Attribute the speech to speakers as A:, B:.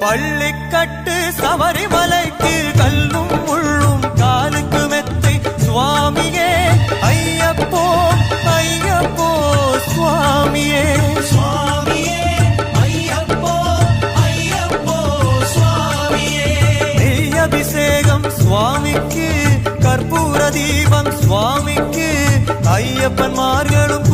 A: பள்ளிக்கட்டு சபரிமலைக்கு கல்லும் முள்ளும் காலுக்கு மெத்தை சுவாமியே ஐயப்போ ஐயப்போ சுவாமியே
B: சுவாமியே ஐயப்போ ஐயப்போ சுவாமியே
A: நெய் அபிஷேகம் சுவாமிக்கு கற்பூர தீபம் சுவாமிக்கு ஐயப்பன்மார்களும்